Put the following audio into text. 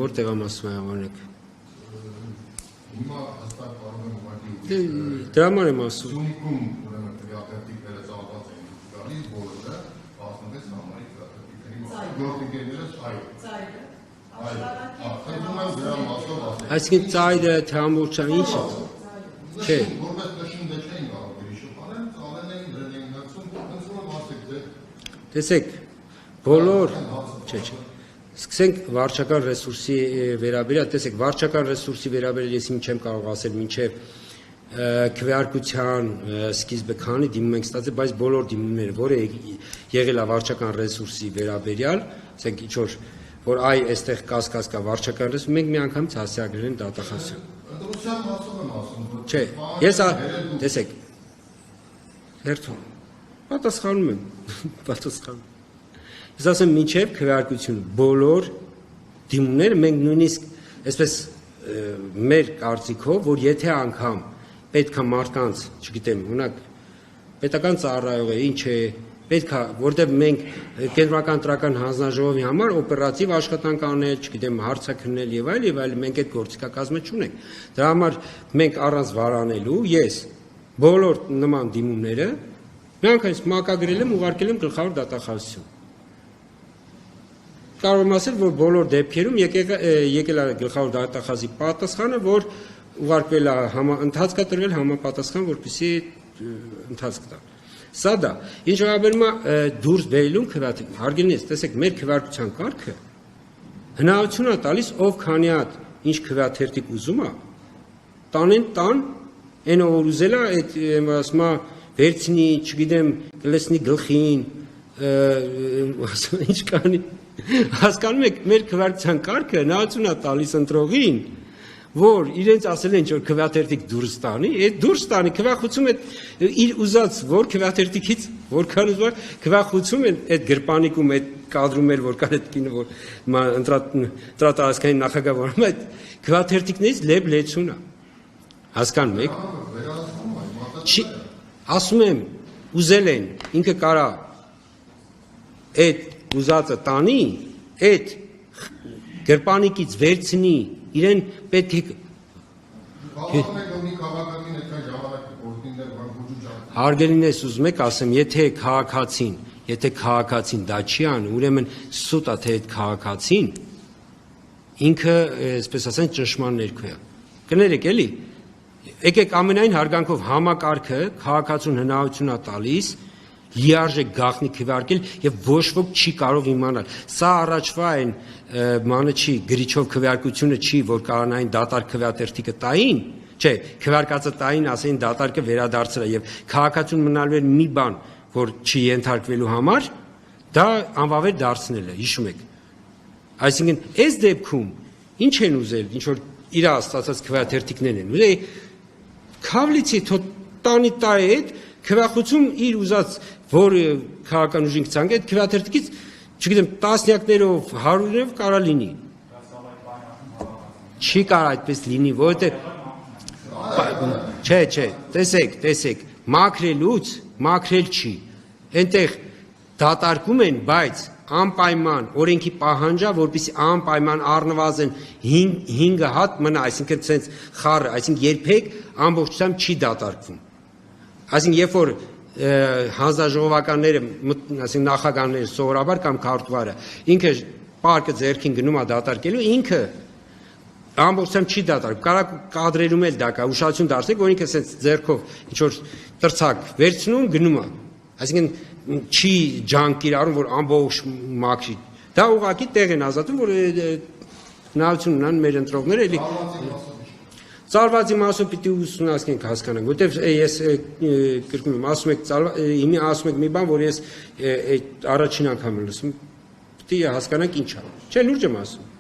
Որտեղ ամասում է ավանեք։ Դրա համար եմ ասում։ Այսինքն ծայրը թե ամբողջան ինչ է։ Չէ։ Տեսեք, բոլոր, չէ։ Սկսենք վարչական ռեսուրսի վերաբերյալ, տեսեք, վարչական ռեսուրսի վերաբերյալ ես չեմ կարող ասել մինչև քվեարկության սկիզբը քանի դիմում ենք ստացել, բայց բոլոր դիմումները, որը եղել է վարչական ռեսուրսի վերաբերյալ, ասենք ինչ որ այ այստեղ կա վարչական ռեսուրս, մենք մի անգամից հասցեագրել են դատախազություն։ Չէ, ես տեսեք, հերթում, պատասխանում եմ, պատասխանում։ Ես ասեմ մինչև քվեարկություն բոլոր դիմումները մենք նույնիսկ այսպես մեր կարծիքով, որ եթե անգամ պետք է մարդկանց, չգիտեմ, օրինակ պետական ծառայող է, ինչ է, պետք է, որտեղ մենք կենտրոնական տրական հանձնաժողովի համար օպերատիվ աշխատանք անել, չգիտեմ, հարցաքննել եւ այլ, մենք այդ գործիքակազմը չունենք։ Դրա համար մենք առանց վարանելու ես բոլոր նման դիմումները մի անգամից մակագրել եմ, ուղարկել եմ գլխավոր դատախազություն։ Կարող եմ ասել, որ բոլոր դեպքերում եկել է գլխավոր դատախազի պատասխանը, որ ուղարկվել է ընթացք է տրվել համապատասխան, որպեսզի ընթացք տա։ Սա դա, ինչ վերաբերում է դուրս բերելուն քվեարկություն, հարգելիներ, տեսեք, մեր քվեարկության կարգը հնարավորություն է տալիս, ով քանի հատ ինչ քվեաթերթիկ ուզում է, տան, այն ով ուզել է, այդ ասում է վերցնի, չգիտեմ, կլցնի գլխին, ինչ կանի, հասկանում եք, մեր քվեարկության կարգը հնարավորություն է տալիս ընտրողին, որ իրենց ասել են, որ քվեաթերթիկ դուրս տանի, այդ դուրս տանի, քվեախուցում է իր ուզած, որ քվեաթերթիկից, որքան ուզում է, քվեախուցում են այդ գրպանիկում, այդ կադրում էր, որ կար այդ կինը, որ ընտրատարածքային նախագահ, այդ քվեաթերթիկներից լեբ լեցուն է, հասկանում եք, ասում եմ, ուզել են, ինքը կարա այդ ուզածը տանի, այդ գրպանիկից վերցնի, իրեն պետք է հարգելինես ուզում եք ասեմ, եթե քաղաքացին դա չի անում, ուրեմն սուտ է թե այդ քաղաքացին ինքը, այսպես ասեն, ճնշման ներքո է։ Կներեք էլի, եկեք ամենայն հարգանքով համակարգը քաղաքացուն հնարավորություն է տալիս լիարժեք գաղտնի քվեարկել եւ ոչ ոք չի կարող իմանալ։ Սա առաջվա այն մանը չի գրիչով քվեարկությունը չի, որ կանային դատարկ քվեաթերթիկը տային, չէ, քվեարկածը տային, ասեն դատարկը վերադարձել է եւ քաղաքացուն մնալու էր մի բան, որ չի ենթարկվելու համար, դա անվավեր դարձնել է, հիշում եք։ Այսինքն, այս դեպքում ինչ են ուզել, ինչ որ իր ստացած քվեաթերթիկներն են ուզել, քավլիցի տանի տա այդ քվեախություն իր ուզած որ քաղաքական ուժին ցանկ այդ քվեաթերթիկից, չգիտեմ, տասնյակներով, հարյուրներով կարա լինի։ Չի կարող այդպես լինի, որովհետև չէ, տեսեք, մաքրել չի։ Այնտեղ դատարկում են, բայց անպայման օրենքի պահանջա, որպեսզի անպայման առնվազն 5 հատ մնա, այսինքն ցենց խառը, այսինքն երբեք ամբողջությամբ չի դատարկվում։ Այսինքն երբ որ հանձնաժողովականները, այսինքն նախագահները սովորաբար կամ քարտուղարը, ինքը պարկը ձեռքին գնում է դատարկելու, ինքը ամբողջությամբ չի դատարկում, կարող կադրերում էլ դա կա, ուշադրություն դարձրեք, որ ինքը ասենց ձեռքով ինչ որ տրցակ վերցնում, գնում է, այսինքն չի ջանք կիրառում, որ ամբողջ մաքրի, դա ուղղակի տեղ են ազատում, որ հնարավորություն ունեն մեր ընտրողները էլի Ծալվածի մասով պիտի ուսումնասիրենք հասկանանք, որտեվ ես գրկում եմ, ասում եք մի բան, որ ես առաջին անգամ եմ լսում, պիտի հասկանանք ինչ է։ Չէ, լուրջ եմ ասում։